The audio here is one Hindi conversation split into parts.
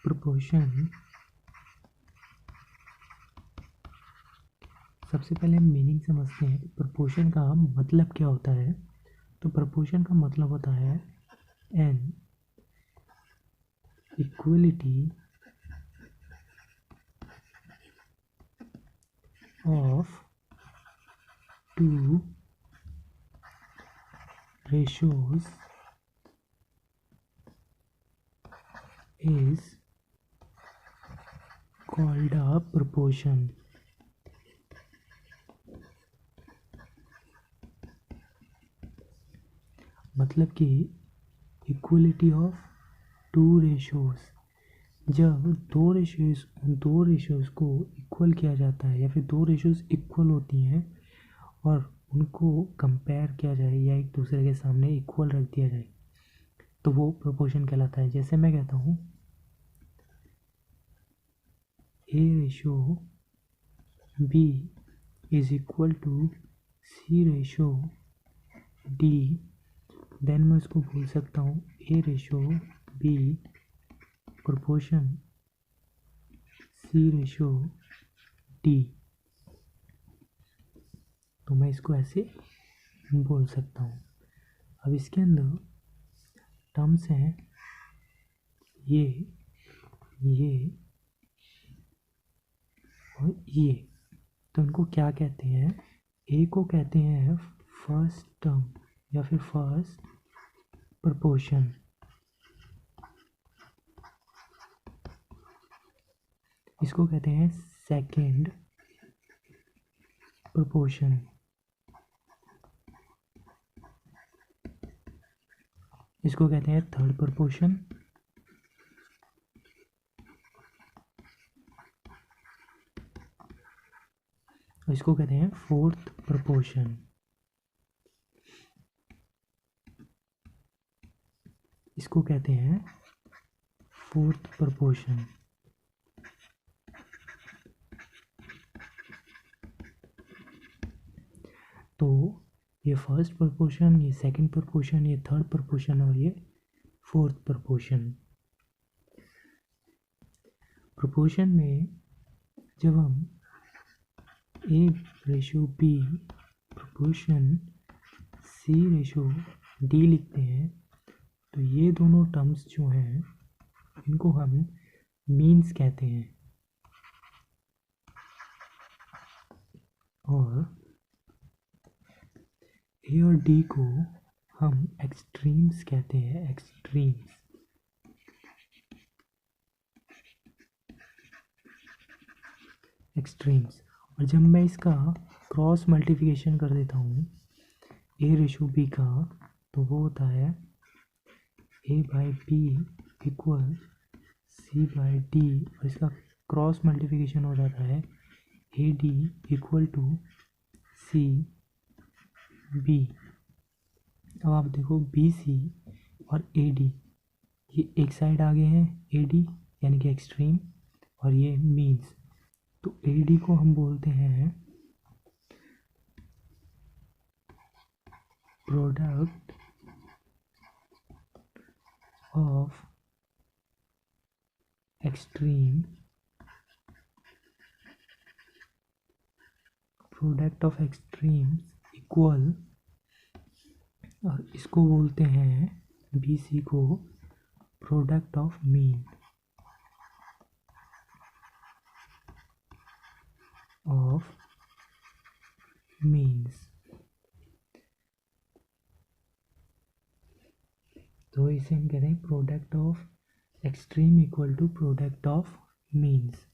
प्रोपोर्शन, सबसे पहले हम मीनिंग समझते हैं। प्रोपोर्शन का मतलब क्या होता है। तो प्रोपोर्शन का मतलब होता है an equality of two ratios is called a proportion। मतलब कि इक्वलिटी ऑफ टू रेशियोज, जब दो रेशियोज को इक्वल किया जाता है या फिर दो रेशियोज इक्वल होती हैं और उनको कंपेयर किया जाए या एक दूसरे के सामने इक्वल रख दिया जाए तो वो प्रोपोर्शन कहलाता है। जैसे मैं कहता हूँ A ratio B is equal to C ratio D, then मैं इसको बोल सकता हूँ A ratio B proportion C ratio D. तो मैं इसको ऐसे बोल सकता हूँ। अब इसके अंदर टर्म्स हैं ये और ये। तो उनको क्या कहते हैं, ए को कहते हैं फर्स्ट टर्म या फिर फर्स्ट प्रोपोर्शन, इसको कहते हैं सेकंड प्रोपोर्शन, इसको कहते हैं थर्ड प्रोपोर्शन, और इसको कहते हैं फोर्थ प्रोपोर्शन। इसको कहते हैं फोर्थ प्रोपोर्शन। तो ये फर्स्ट प्रोपोर्शन, ये सेकंड प्रोपोर्शन, ये थर्ड प्रोपोर्शन और ये फोर्थ प्रोपोर्शन। प्रोपोर्शन में जब हम A ratio B proportion C ratio D लिखते हैं तो ये दोनों टर्म्स जो हैं इनको हम मीन्स कहते हैं और ए और डी को हम एक्सट्रीम्स कहते हैं, एक्सट्रीम्स। एक्सट्रीम्स। और जब मैं इसका क्रॉस मल्टीप्लिकेशन कर देता हूँ ए रेशो बी का तो वो होता है A by B equal C by D, और इसका क्रॉस मल्टीप्लिकेशन हो जाता है A D equal to C B. अब आप देखो बी सी और ए डी ये एक साइड आ गए हैं, ए डी यानी कि एक्सट्रीम और ये मीन्स। तो ए डी को हम बोलते हैं product of extreme, product of extremes equal, और इसको बोलते हैं बी सी को product of mean of means. तो इसे हम कहते हैं product of extreme equal to product of means.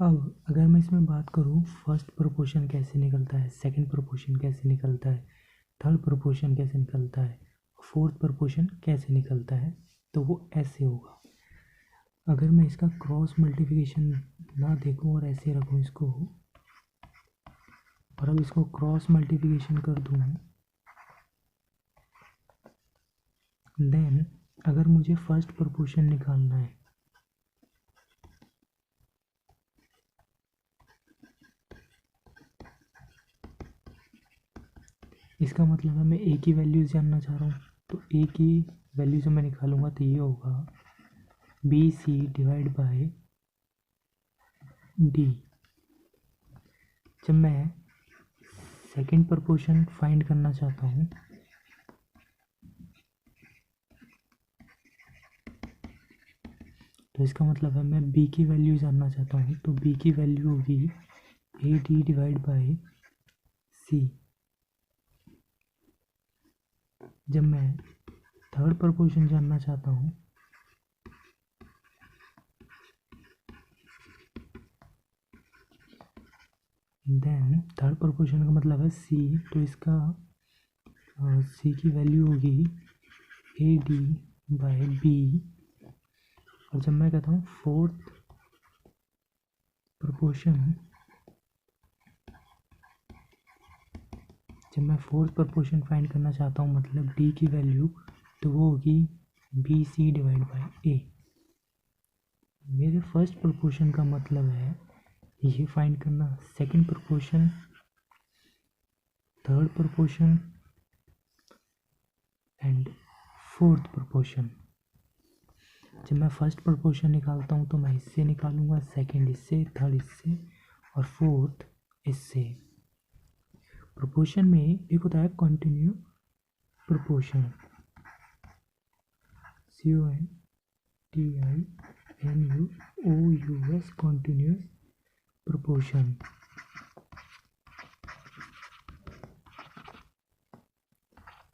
अब अगर मैं इसमें बात करूँ फर्स्ट प्रोपोर्शन कैसे निकलता है, सेकंड प्रोपोर्शन कैसे निकलता है, थर्ड प्रोपोर्शन कैसे निकलता है, फोर्थ प्रोपोर्शन कैसे निकलता है, तो वो ऐसे होगा। अगर मैं इसका क्रॉस मल्टीप्लिकेशन ना देखूँ और ऐसे रखूँ इसको, और अब इसको क्रॉस मल्टीप्लिकेशन कर दूँ, देन अगर मुझे फर्स्ट प्रोपोर्शन निकालना है इसका मतलब है मैं ए की वैल्यूज जानना चाह रहा हूँ तो ए की वैल्यू जो मैं निकालूंगा तो ये होगा B C divide by D. जब मैं सेकंड प्रपोर्शन फाइंड करना चाहता हूँ तो इसका मतलब है मैं b की वैल्यू जानना चाहता हूँ, तो b की वैल्यू होगी ए डी डिवाइड बाई सी। जब मैं थर्ड प्रपोर्शन जानना चाहता हूँ देन थर्ड प्रपोर्शन का मतलब है c, तो इसका c की वैल्यू होगी ए डी बाई बी। और जब मैं कहता हूँ फोर्थ प्रपोर्शन, जब मैं फोर्थ प्रपोर्शन फाइंड करना चाहता हूँ मतलब डी की वैल्यू, तो वो होगी बी सी डिवाइड बाई ए। मेरे फर्स्ट प्रपोर्शन का मतलब है ये फाइंड करना, second proportion, third proportion and fourth proportion. जब मैं फर्स्ट प्रपोर्शन निकालता हूँ तो मैं इससे निकालूंगा, सेकंड इससे, थर्ड इससे और फोर्थ इससे। प्रोपोर्शन में एक होता है continue proportion, CONTINUOUS continuous proportion.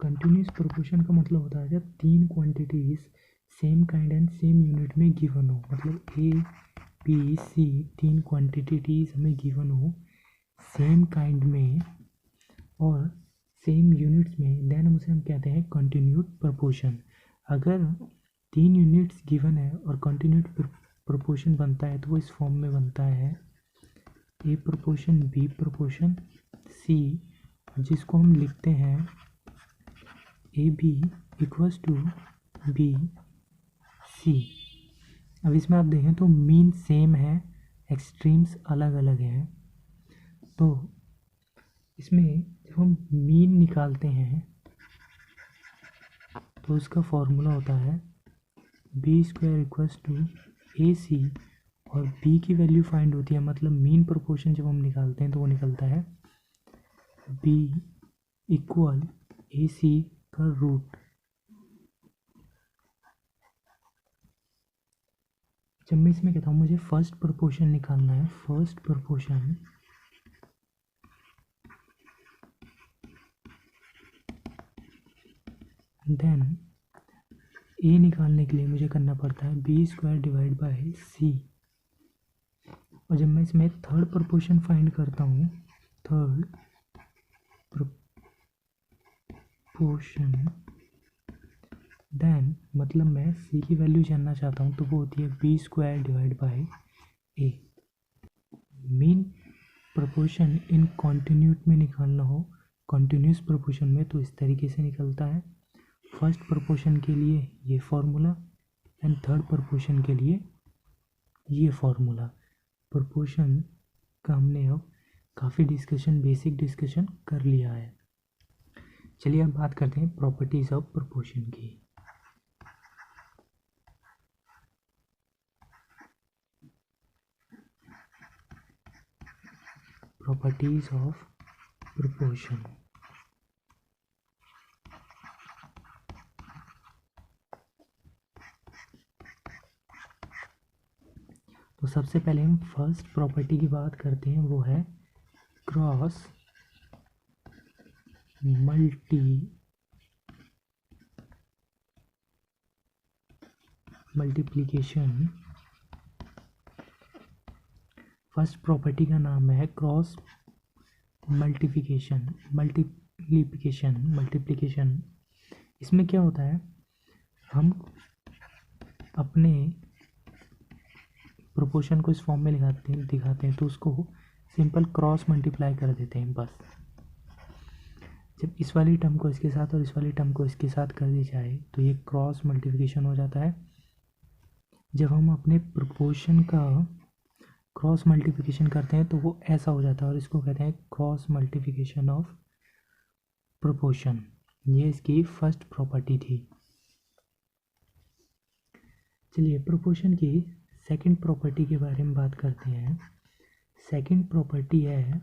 Continuous proportion का मतलब होता है जब तीन quantities same kind and same unit में गिवन हो, मतलब ए बी सी तीन क्वांटिटीज हमें गिवन हो सेम काइंड में और सेम यूनिट्स में, देन हम उसे कहते हैं कंटिन्यूड प्रोपोर्शन। अगर तीन यूनिट्स गिवन है और कंटिन्यूड प्रोपोर्शन बनता है तो वो इस फॉर्म में बनता है A proportion B proportion C, जिसको हम लिखते हैं A B equals to B C. अब इसमें आप देखें तो मीन सेम है, एक्सट्रीम्स अलग अलग हैं। तो इसमें जब हम मीन निकालते हैं तो उसका फॉर्मूला होता है बी स्क्वायर इक्वल्स टू ए सी, और बी की वैल्यू फाइंड होती है, मतलब मीन प्रोपोर्शन जब हम निकालते हैं तो वो निकलता है बी इक्वल ए सी का रूट। जब मैं इसमें कहता हूँ मुझे फर्स्ट प्रोपोर्शन निकालना है, फर्स्ट प्रोपोर्शन देन ए निकालने के लिए मुझे करना पड़ता है बी स्क्वायर डिवाइड बाई सी। और जब मैं इसमें थर्ड प्रोपोर्शन फाइंड करता हूँ, थर्ड प्रोपोर्शन देन मतलब मैं सी की वैल्यू जानना चाहता हूँ तो वो होती है B square divide by A. Mean proportion in continued में निकालना हो, कॉन्टिन्यूस प्रोपोर्शन में, तो इस तरीके से निकलता है। फर्स्ट प्रोपोर्शन के लिए ये फॉर्मूला एंड थर्ड प्रोपोर्शन के लिए ये फॉर्मूला। प्रोपोर्शन का हमने अब काफ़ी डिस्कशन, बेसिक डिस्कशन कर लिया है। चलिए अब बात करते हैं प्रॉपर्टीज ऑफ प्रोपोर्शन की। Properties of proportion. तो सबसे पहले हम फर्स्ट प्रॉपर्टी की बात करते हैं, वो है क्रॉस मल्टीप्लिकेशन। फर्स्ट प्रॉपर्टी का नाम है क्रॉस मल्टीप्लिकेशन। इसमें क्या होता है, हम अपने प्रोपोर्शन को इस फॉर्म में दिखाते हैं तो उसको सिंपल क्रॉस मल्टीप्लाई कर देते हैं बस। जब इस वाली टर्म को इसके साथ और इस वाली टर्म को इसके साथ कर दी जाए तो ये क्रॉस मल्टीप्लिकेशन हो जाता है। जब हम अपने प्रोपोर्शन का क्रॉस मल्टीप्लिकेशन करते हैं तो वो ऐसा हो जाता है और इसको कहते हैं क्रॉस मल्टीप्लिकेशन ऑफ प्रोपोर्शन। ये इसकी फर्स्ट प्रॉपर्टी थी। चलिए प्रोपोर्शन की सेकंड प्रॉपर्टी के बारे में बात करते हैं। सेकंड प्रॉपर्टी है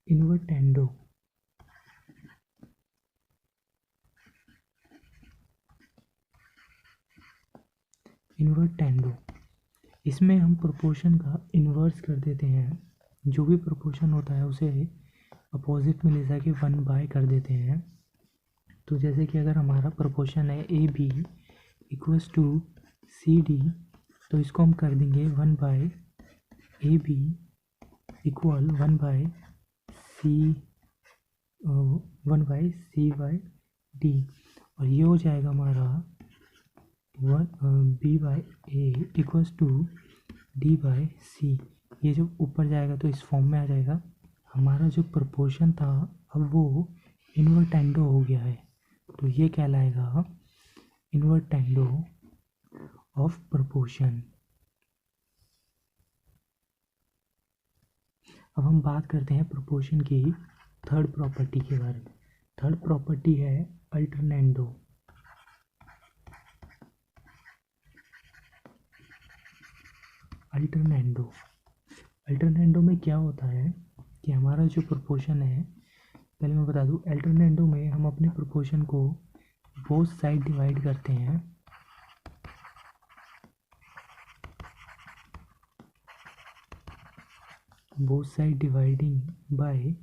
इन्वर्टेंडो। इन्वर्टेंडो, इसमें हम प्रोपोर्शन का इन्वर्स कर देते हैं। जो भी प्रोपोर्शन होता है उसे अपोजिट में ले जाके 1/, कर देते हैं। तो जैसे कि अगर हमारा प्रोपोर्शन है A B equals to C D, तो इसको हम कर देंगे 1/AB इक्वल 1/C/D, और ये हो जाएगा हमारा 1B/A इक्वल्स टू D/C। ये जब ऊपर जाएगा तो इस फॉर्म में आ जाएगा। हमारा जो प्रोपोर्शन था अब वो इन्वर्टेंडो हो गया है, तो ये कहलाएगा इन्वर्टेंडो ऑफ प्रोपोर्शन। अब हम बात करते हैं प्रोपोर्शन की थर्ड प्रॉपर्टी के बारे में। थर्ड प्रॉपर्टी है अल्टरनेंडो। अल्टरनेंडो में क्या होता है कि हमारा जो प्रोपोर्शन है, पहले मैं बता दूं, अल्टरनेंडो में हम अपने प्रोपोर्शन को बोथ साइड डिवाइड करते हैं। Both side dividing by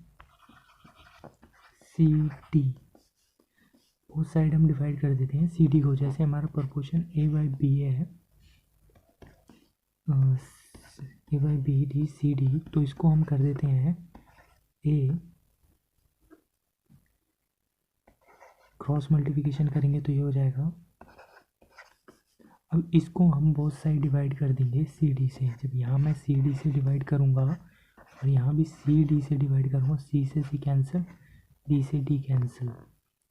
CD। Both side हम डिवाइड कर देते हैं CD को। जैसे हमारा प्रोपोर्शन A/B है, A/BD/CD, तो इसको हम कर देते हैं A, क्रॉस मल्टीप्लिकेशन करेंगे तो ये हो जाएगा। अब इसको हम बोथ साइड डिवाइड कर देंगे CD से। जब यहाँ मैं CD से डिवाइड करूँगा और यहाँ भी CD से डिवाइड करूँगा, C से C कैंसिल, D से D कैंसिल,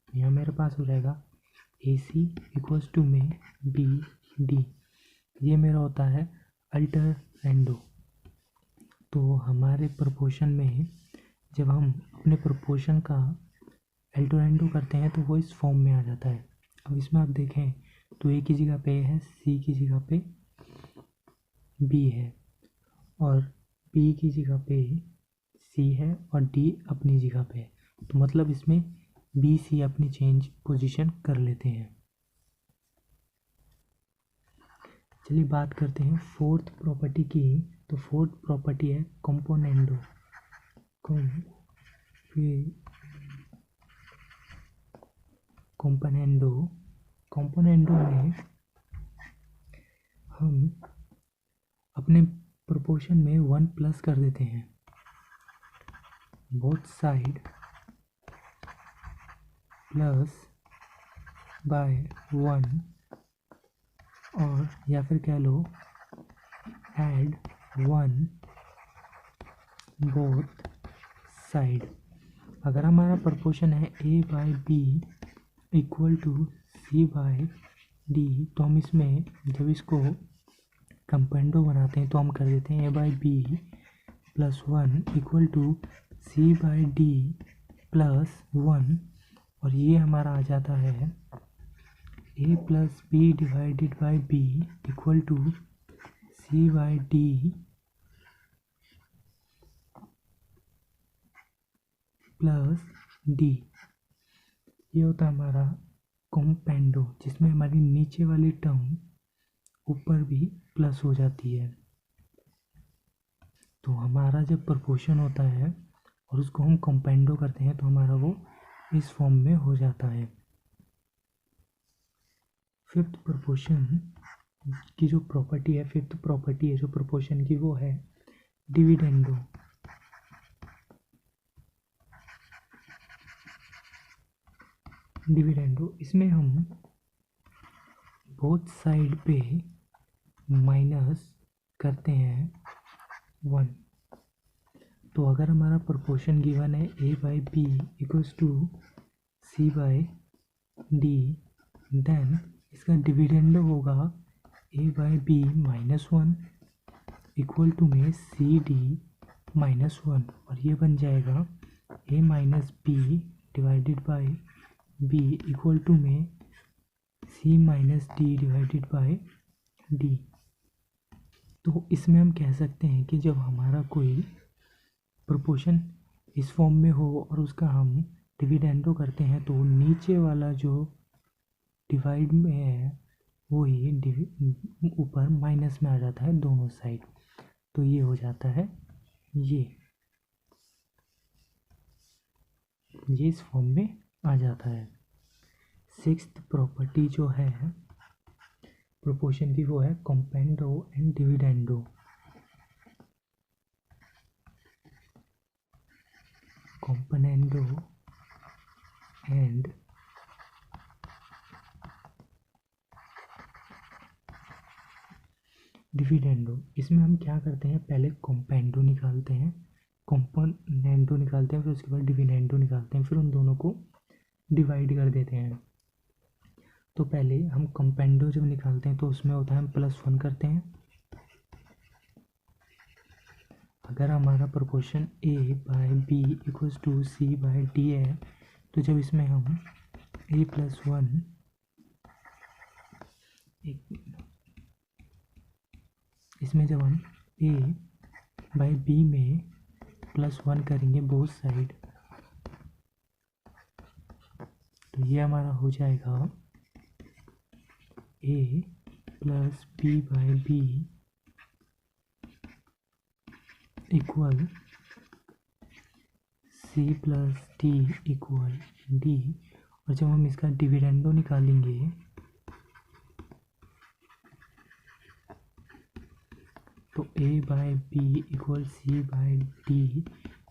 यहाँ मेरे पास हो जाएगा AC इक्वल्स टू में BD। ये मेरा होता है अल्टरनेंडो। तो हमारे प्रोपोर्शन में जब हम अपने प्रोपोर्शन का अल्टरनेंडो करते हैं तो वो इस फॉर्म में आ जाता है। अब इसमें आप देखें तो A की जगह पे है, C की जगह पे B है, और B की जगह पे C है, और D अपनी जगह पे है। तो मतलब इसमें B C अपनी चेंज पोजीशन कर लेते हैं। चलिए बात करते हैं फोर्थ प्रॉपर्टी की। तो फोर्थ प्रॉपर्टी है कंपोनेंडो। कंपोनेंडो में हम अपने प्रोपोर्शन में 1 प्लस कर देते हैं। बोथ साइड प्लस बाय 1, और या फिर कह लो ऐड 1 बोथ साइड। अगर हमारा प्रोपोर्शन है A/B इक्वल टू C/D, तो हम इसमें जब इसको कंपेंडो बनाते हैं तो हम कर देते हैं A/B plus 1 equal to C/D plus 1, और ये हमारा आ जाता है A plus B divided by B equal to C/D plus D। ये होता है हमारा कंपेंडो, जिसमें हमारी नीचे वाली टर्म ऊपर भी प्लस हो जाती है। तो हमारा जब प्रोपोर्शन होता है और उसको हम कंपेंडो करते हैं तो हमारा वो इस फॉर्म में हो जाता है। फिफ्थ प्रोपोर्शन की जो प्रॉपर्टी है, फिफ्थ प्रॉपर्टी है जो प्रोपोर्शन की, वो है डिविडेंडो। इसमें हम बोथ साइड पे माइनस करते हैं 1। तो अगर हमारा प्रोपोर्शन गिवन है A/B equals to C/D, then इसका डिविडेंड होगा A/B माइनस 1 इक्वल टू में CD माइनस 1, और ये बन जाएगा A minus B divided by B equal to में C minus D divided by D. तो इसमें हम कह सकते हैं कि जब हमारा कोई प्रोपोर्शन इस फॉर्म में हो और उसका हम डिविडेंडो करते हैं तो नीचे वाला जो डिवाइड में है वो ही ऊपर माइनस में आ जाता है दोनों साइड। तो ये हो जाता है ये इस फॉर्म में आ जाता है। सिक्स्थ प्रॉपर्टी जो है प्रोपोर्शन की वो है componendo and dividendo. Componendo and dividendo. इसमें हम क्या करते हैं, पहले कॉम्पेंडो निकालते हैं, कॉम्पोनेंडो निकालते हैं, फिर उसके बाद डिविडेंडो निकालते हैं, फिर उन दोनों को डिवाइड कर देते हैं। तो पहले हम कॉम्पेंडो जब निकालते हैं तो उसमें होता है हम +1 करते हैं। अगर हमारा proportion a by B equals to C by D है तो जब इसमें हम a+1 इसमें जब हम a बाय बी में +1 करेंगे बोथ साइड तो ये हमारा हो जाएगा a plus B by B equal C plus D equal D. और जब हम इसका डिविडेंडो निकालेंगे तो a by B equal C by D,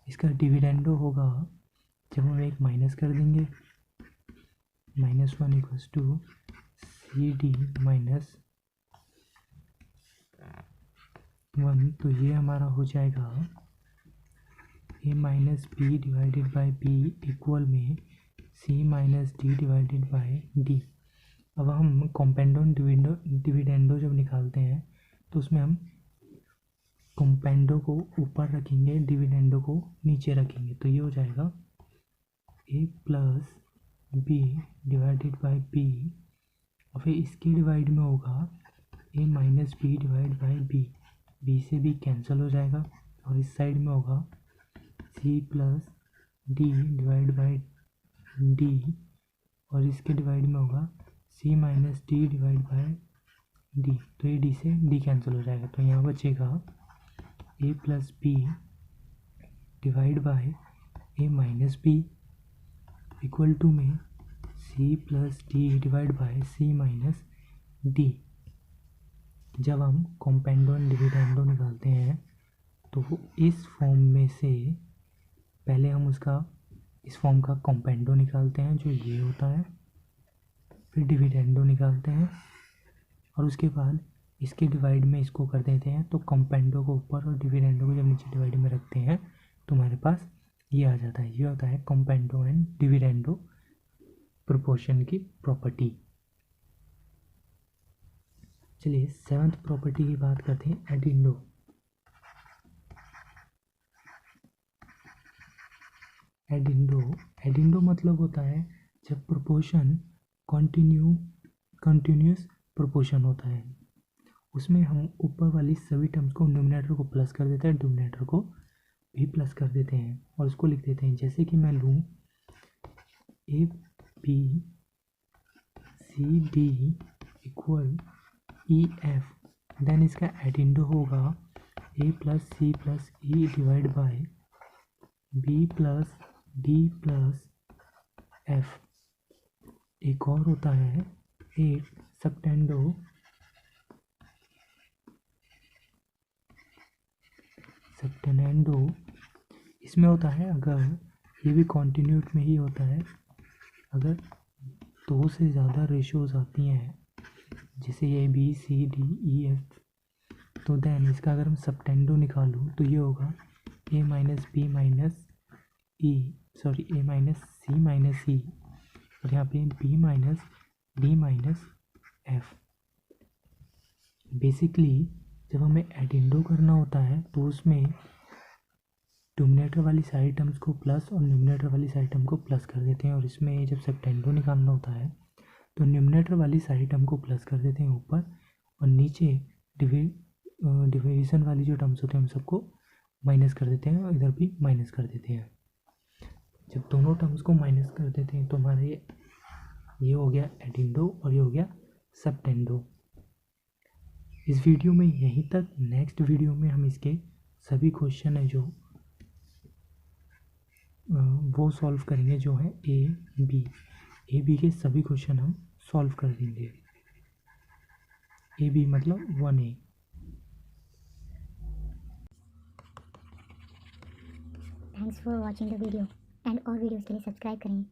इसका डिविडेंडो होगा जब हम एक माइनस कर देंगे -1 equals to C D minus 1। तो ये हमारा हो जाएगा a minus B divided by B equal में C minus D divided by D. अब हम कॉम्पेंडो डिविडेंडो जब निकालते हैं तो उसमें हम कॉम्पेंडो को ऊपर रखेंगे, डिविडेंडो को नीचे रखेंगे। तो ये हो जाएगा a plus B divided by B और फिर इसके डिवाइड में होगा a minus B divide by B, B से भी कैंसिल हो जाएगा और इस साइड में होगा c plus D divide by D और इसके डिवाइड में होगा c minus D divide by D. तो ये डी से डी कैंसिल हो जाएगा तो यहाँ बचेगा a plus B divide by a minus B equal to में c plus D divide by c minus D. जब हम कॉम्पेंडो एंड डिविडेंडो निकालते हैं तो वो इस फॉर्म में से पहले हम उसका इस फॉर्म का कॉम्पेंडो निकालते हैं जो ये होता है, फिर डिविडेंडो निकालते हैं और उसके बाद इसके डिवाइड में इसको कर देते हैं। तो कॉम्पेंडो को ऊपर और डिविडेंडो को जब नीचे डिवाइड में रखते हैं तो हमारे पास ये आ जाता है। ये होता है कॉम्पेंडो एंड डिविडेंडो प्रोपोर्शन की प्रॉपर्टी। चलिए सेवंथ प्रॉपर्टी की बात करते हैं, एडिंडो। एडिंडो मतलब होता है जब प्रोपोर्शन कंटिन्यूस प्रोपोर्शन होता है, उसमें हम ऊपर वाली सभी टर्म्स को न्यूमरेटर को प्लस कर देते हैं, डिनोमिनेटर को भी प्लस कर देते हैं और उसको लिख देते हैं। जैसे कि मैं लूँ A B C D equal E F, then इसका एडिंडो होगा A plus C plus E divide by B plus D plus F. एक और होता है 8 सबटेनेंडो। इसमें होता है अगर ये भी कॉन्टिन्यूट में ही होता है, अगर दो से ज़्यादा रेशियोज आती हैं जैसे ये B C D E F, तो देन इसका अगर हम सबटेंडो निकालूँ तो ये होगा A minus B minus E A minus C minus E और यहाँ पे B minus D minus F. Basically जब हमें एडिंडो करना होता है तो उसमें डिनोमिनेटर वाली सारी टर्म्स को प्लस और न्यूमरेटर वाली सारी टर्म को प्लस कर देते हैं। और इसमें जब सेप्टेंडो निकालना होता है तो न्यूमरेटर वाली सारी टर्म को प्लस कर देते हैं ऊपर, और नीचे डिवीजन वाली जो टर्म्स होते हैं उन सबको माइनस कर देते हैं, और इधर भी माइनस कर देते हैं। जब दोनों टर्म्स को माइनस कर देते हैं तो हमारे ये हो गया एडिंडो और ये हो गया सेप्टेंडो। इस वीडियो में यहीं तक। नेक्स्ट वीडियो में हम इसके सभी क्वेश्चन है जो वो सॉल्व करेंगे, जो है ए बी के सभी क्वेश्चन हम सॉल्व कर देंगे। ए बी मतलब 1A। Thanks for watching the video and और वीडियोज़ के लिए सब्सक्राइब करें।